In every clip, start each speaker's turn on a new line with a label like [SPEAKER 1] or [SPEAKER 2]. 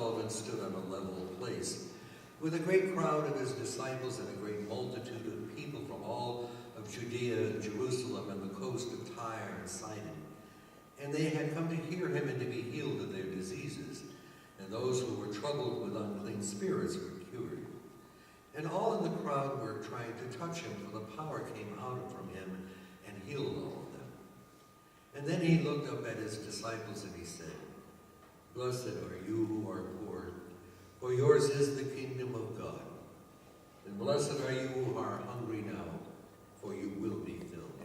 [SPEAKER 1] 12 and stood on a level place, with a great crowd of his disciples and a great multitude of people from all of Judea and Jerusalem and the coast of Tyre and Sidon. And they had come to hear him and to be healed of their diseases. And those who were troubled with unclean spirits were cured. And all in the crowd were trying to touch him, for the power came out from him and healed all of them. And then he looked up at his disciples and he said, "Blessed are you who are poor, for yours is the kingdom of God. And blessed are you who are hungry now, for you will be filled.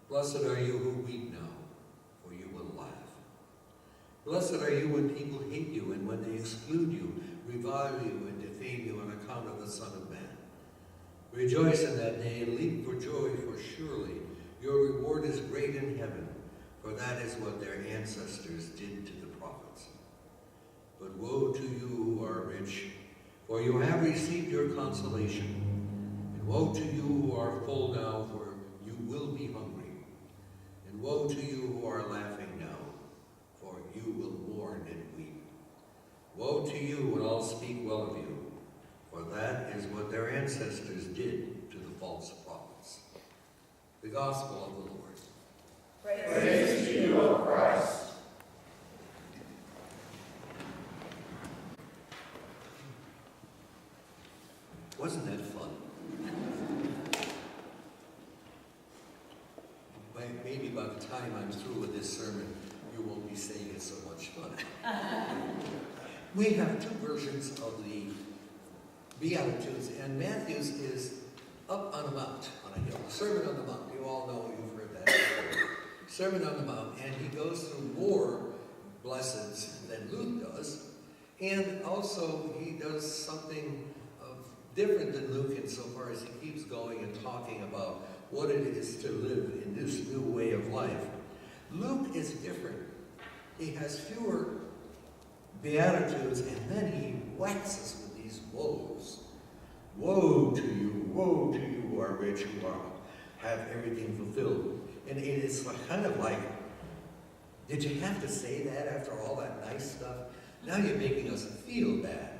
[SPEAKER 1] Blessed are you who weep now, for you will laugh. Blessed are you when people hate you and when they exclude you, revile you, and defame you on account of the Son of Man. Rejoice in that day and leap for joy, for surely your reward is great in heaven, for that is what their ancestors did to the prophets. But woe to you who are rich, for you have received your consolation. And woe to you who are full now, for you will be hungry. And woe to you who are laughing now, for you will mourn and weep. Woe to you when all speak well of you, for that is what their ancestors did to the false prophets." The Gospel of the Lord.
[SPEAKER 2] Praise to you, O Christ.
[SPEAKER 1] Wasn't that fun? Maybe by the time I'm through with this sermon, you won't be saying it's so much fun. We have two versions of the Beatitudes, and Matthew's is up on a mount, on a hill. Sermon on the Mount. You all know, you've heard that before. Sermon on the Mount, and he goes through more blessings than Luke does, and also he does something different than Luke insofar as he keeps going and talking about what it is to live in this new way of life. Luke is different. He has fewer Beatitudes, and then he whacks us with these woes. Woe to you who are rich, who have everything fulfilled. And it is kind of like, did you have to say that after all that nice stuff? Now you're making us feel bad.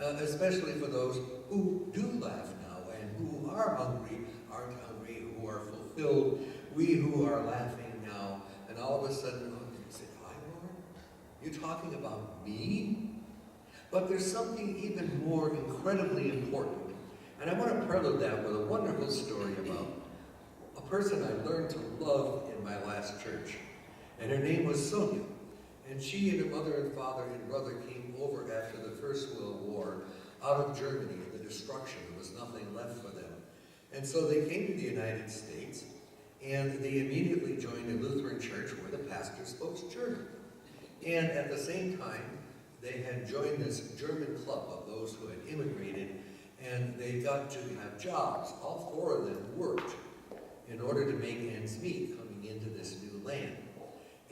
[SPEAKER 1] Especially for those who do laugh now and who are hungry, aren't hungry, who are fulfilled. We who are laughing now, and all of a sudden, oh, you say, "I, Lord? You're talking about me?" But there's something even more incredibly important. And I want to prelude that with a wonderful story about a person I learned to love in my last church. And her name was Sonia. And she and her mother and father and brother came over after the First World War out of Germany and the destruction. There was nothing left for them. And so they came to the United States, and they immediately joined a Lutheran church where the pastor spoke German. And at the same time, they had joined this German club of those who had immigrated, and they got to have jobs. All four of them worked in order to make ends meet coming into this new land.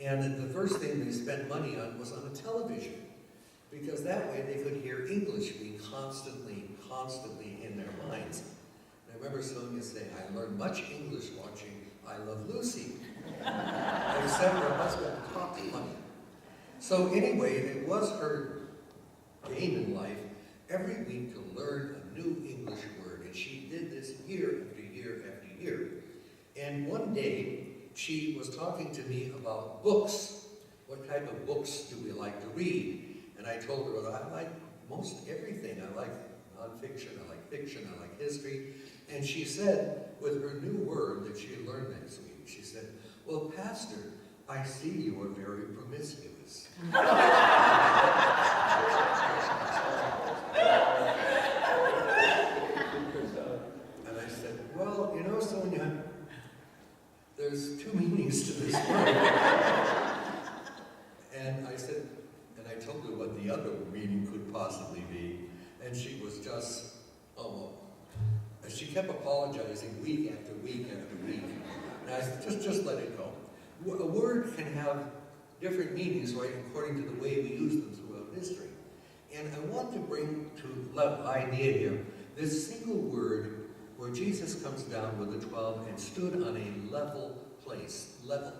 [SPEAKER 1] And the first thing they spent money on was on a television, because that way they could hear English being constantly in their minds. And I remember Sonia saying, "I learned much English watching I Love Lucy," except her husband talked funny. So anyway, it was her game in life every week to learn a new English word, and she did this year after year after year. And one day, she was talking to me about books. What type of books do we like to read? And I told her that I like most everything. I like nonfiction, I like fiction, I like history. And she said, with her new word that she had learned next week, she said, "Well, Pastor, I see you are very promiscuous." And I said, "Well, you know, Sonia, there's two meanings to this word." And I said, and I told her what the other meaning could possibly be, and she was just, she kept apologizing week after week after week. And I said, just let it go. A word can have different meanings, right, according to the way we use them throughout history. And I want to bring to the idea here this single word where Jesus comes down with the 12 and stood on a level place, level.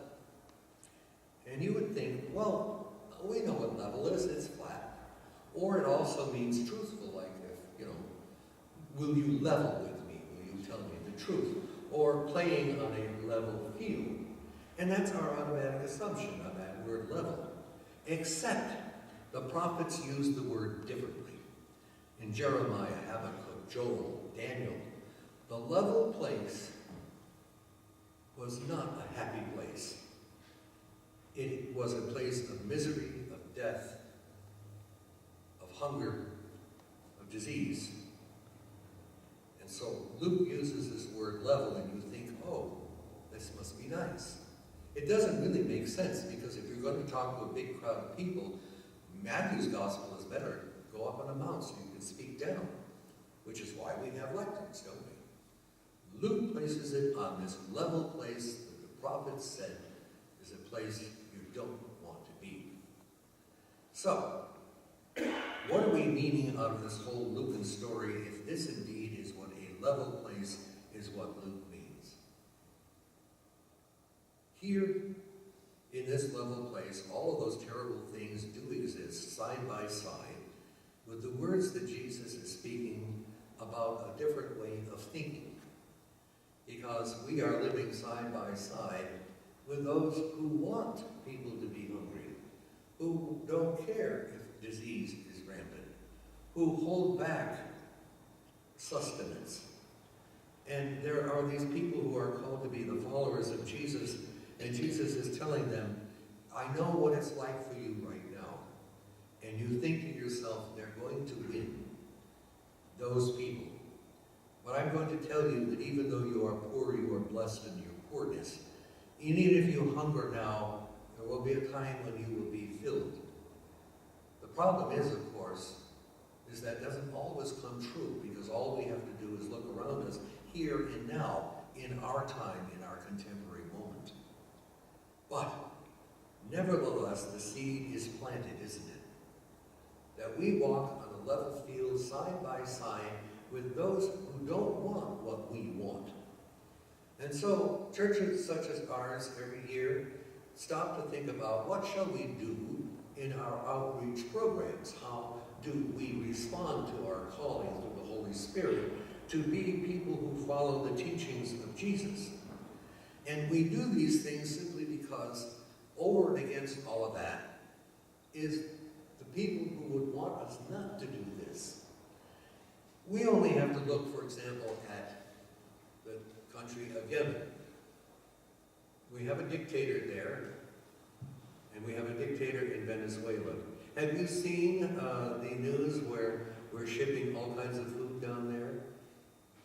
[SPEAKER 1] And you would think, well, we know what level is, it's flat. Or it also means truthful, like if, will you level with me? Will you tell me the truth? Or playing on a level field. And that's our automatic assumption on that word level. Except the prophets use the word differently. In Jeremiah, Habakkuk, Joel, Daniel, the level place was not a happy place. It was a place of misery, of death, of hunger, of disease. And so Luke uses this word level, and you think, oh, this must be nice. It doesn't really make sense, because if you're going to talk to a big crowd of people, Matthew's gospel is better. Go up on a mount so you can speak down, which is why we have lecterns, don't we? Luke places it on this level place that the prophets said is a place you don't want to be. So, what are we meaning out of this whole Lucan story if this indeed is what a level place is what Luke means? Here, in this level place, all of those terrible things do exist side by side with the words that Jesus is speaking about a different way of thinking. Because we are living side by side with those who want people to be hungry, who don't care if disease is rampant, who hold back sustenance. And there are these people who are called to be the followers of Jesus, and Jesus is telling them, I know what it's like for you right now. And you think to yourself, they're going to win, those people. But I'm going to tell you that even though you are poor, you are blessed in your poorness. And even if you hunger now, there will be a time when you will be filled. The problem is, of course, is that doesn't always come true, because all we have to do is look around us here and now, in our time, in our contemporary moment. But, nevertheless, the seed is planted, isn't it? That we walk on a level field side by side with those who don't want what we want. And so, churches such as ours every year stop to think about what shall we do in our outreach programs? How do we respond to our calling through the Holy Spirit to be people who follow the teachings of Jesus? And we do these things simply because over and against all of that is the people who would want us not to do this. We only have to look, for example, at the country of Yemen. We have a dictator there, and we have a dictator in Venezuela. Have you seen the news where we're shipping all kinds of food down there?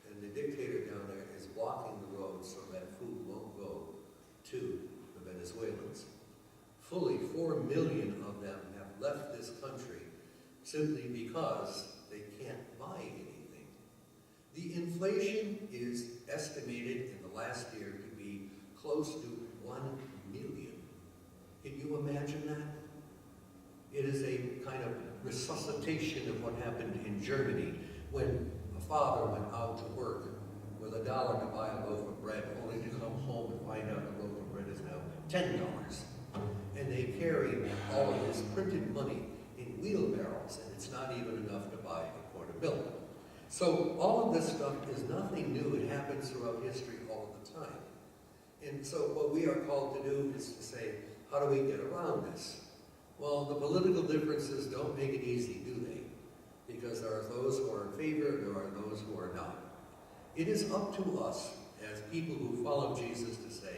[SPEAKER 1] And the dictator down there is blocking the road so that food won't go to the Venezuelans. Fully 4 million of them have left this country simply because they can't buy anything. The inflation is estimated in the last year to be close to 1 million. Can you imagine that? It is a kind of resuscitation of what happened in Germany when a father went out to work with $1 to buy a loaf of bread, only to come home and find out the loaf of bread is now $10. And they carry all of this printed money in wheelbarrows, and it's not even enough to buy a quart of milk. So all of this stuff is nothing new. It happens throughout history all the time. And so what we are called to do is to say, how do we get around this? Well, the political differences don't make it easy, do they? Because there are those who are in favor, there are those who are not. It is up to us as people who follow Jesus to say,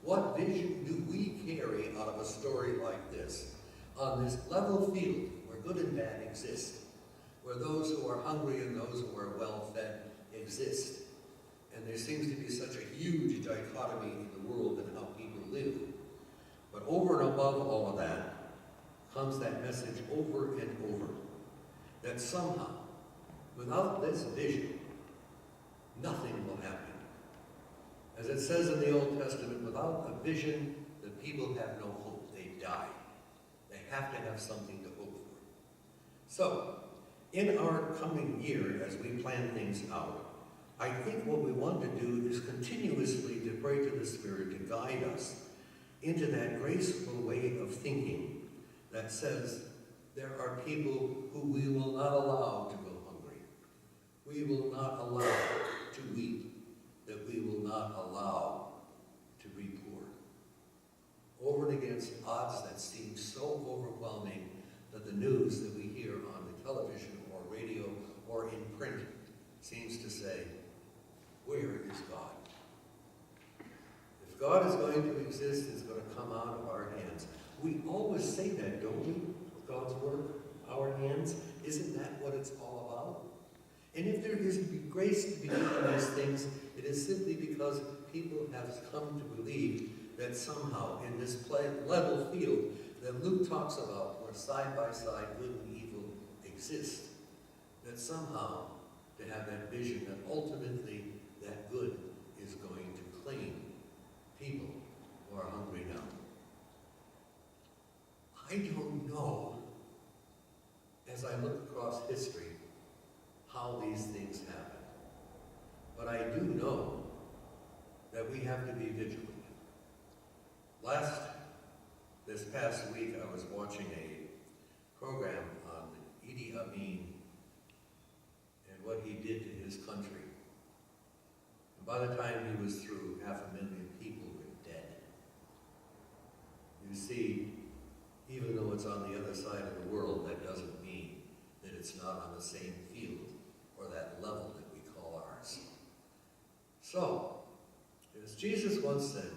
[SPEAKER 1] what vision do we carry out of a story like this, on this level field where good and bad exist, where those who are hungry and those who are well-fed exist. And there seems to be such a huge dichotomy in the world and how people live. But over and above all of that comes that message over and over, that somehow, without this vision, nothing will happen. As it says in the Old Testament, without a vision, the people have no hope. They die. They have to have something to hope for. So, in our coming year, as we plan things out, I think what we want to do is continuously to pray to the Spirit to guide us into that graceful way of thinking that says there are people who we will not allow to go hungry. We will not allow to weep, that we will not allow to be poor. Over and against odds that seem so overwhelming that the news that we hear on the television or radio or in print seems to say, where is God? If God is going to exist, it's going to come out of our hands. We always say that, don't we? God's work, our hands. Isn't that what it's all about? And if there is grace to be given these things, it is simply because people have come to believe that somehow in this level field that Luke talks about, where side by side good and evil exist, that somehow to have that vision that ultimately that good is going to claim people who are hungry now. I don't know, as I look across history, how these things happen. But I do know that we have to be vigilant. This past week, I was watching a program on Idi Amin and what he did to his country. And by the time he was through, 500,000 people were dead. You see, even though it's on the other side of the world, that doesn't mean that it's not on the same field or that level that we call ours. So, as Jesus once said,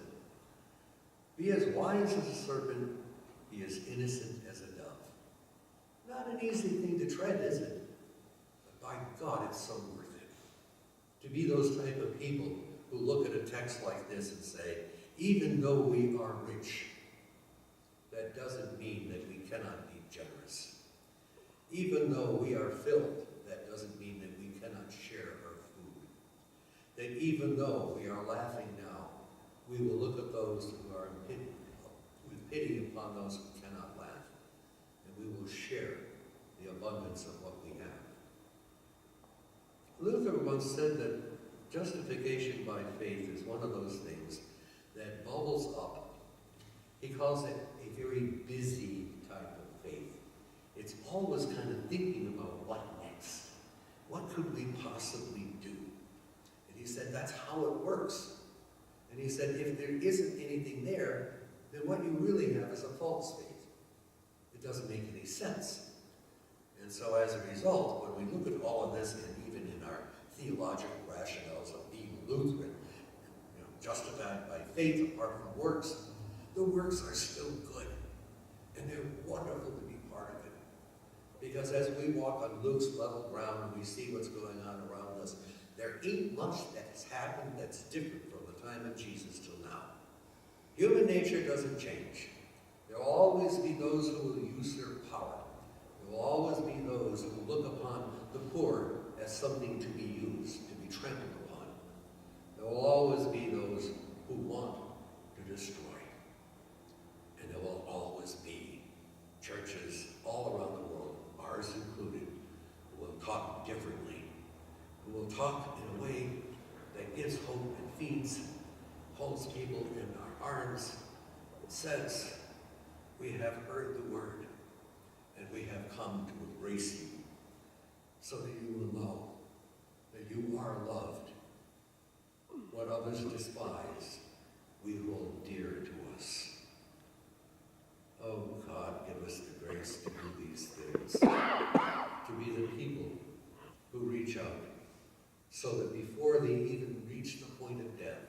[SPEAKER 1] be as wise as a serpent, be as innocent as a dove. Not an easy thing to tread, is it? But by God, it's so worth it. To be those type of people who look at a text like this and say, even though we are rich, that doesn't mean that we cannot be generous. Even though we are filled, that doesn't mean that we cannot share our food. That even though we are laughing now, we will look at those who are with pity upon those who cannot laugh, and we will share the abundance of what we have. Luther once said that justification by faith is one of those things that bubbles up. He calls it a very busy type of faith. It's always kind of thinking about what next. What could we possibly do? And he said that's how it works. And he said, if there isn't anything there, then what you really have is a false faith. It doesn't make any sense. And so as a result, when we look at all of this, and even in our theological rationales of being Lutheran, justified by faith apart from works, the works are still good. And they're wonderful to be part of it. Because as we walk on Luke's level ground and we see what's going on around us, there ain't much that has happened that's different from the time of Jesus till now. Human nature doesn't change. There will always be those who will usurp power. There will always be those who will look upon the poor as something to be used, to be trampled upon. There will always be those who want to destroy. And there will always be churches all around the world, ours included, who will talk differently, who will talk in a way that gives hope and feeds, holds people in our arms, and says, we have heard the word, and we have come to embrace you, so that you will know that you are loved. What others despise, we hold dear to us. Oh God, give us the grace to do these things, to be the people who reach out, so that before they even reach the point of death,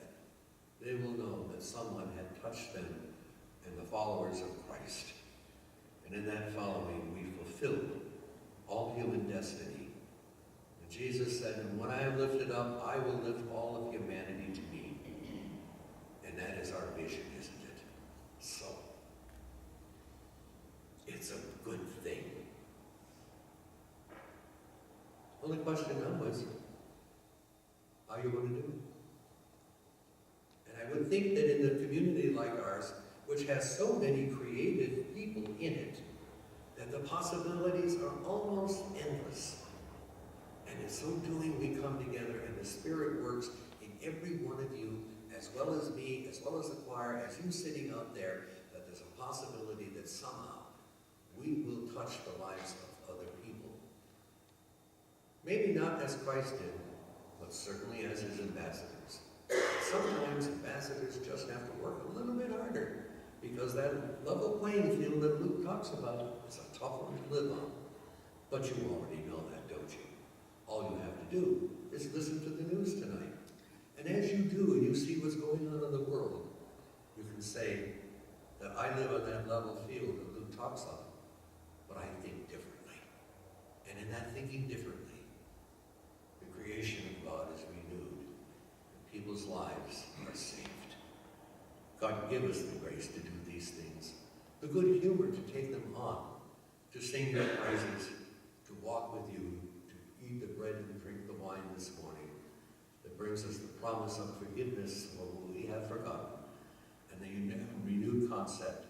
[SPEAKER 1] they will know that someone had touched them and the followers of Christ. And in that following, we fulfilled all human destiny. And Jesus said, and when I am lifted up, I will lift all of humanity to me. And that is our vision, isn't it? So, it's a good thing. Only question now is, how are you going to do it? And I would think that in a community like ours, which has so many creative people in it, that the possibilities are almost endless. And in so doing, we come together and the Spirit works in every one of you, as well as me, as well as the choir, as you sitting out there, that there's a possibility that somehow we will touch the lives of other people. Maybe not as Christ did, but certainly as his ambassadors. Sometimes ambassadors just have to work a little bit harder, because that level playing field that Luke talks about is a tough one to live on. But you already know that, don't you? All you have to do is listen to the news tonight. And as you do, and you see what's going on in the world, you can say that I live on that level field that Luke talks of, but I think differently. And in that thinking differently, the creation of God is renewed, and people's lives are saved. God, give us the grace to do these things, the good humor to take them on, to sing your praises, to walk with you, to eat the bread and drink the wine this morning that brings us the promise of forgiveness for what we have forgotten, and the renewed concept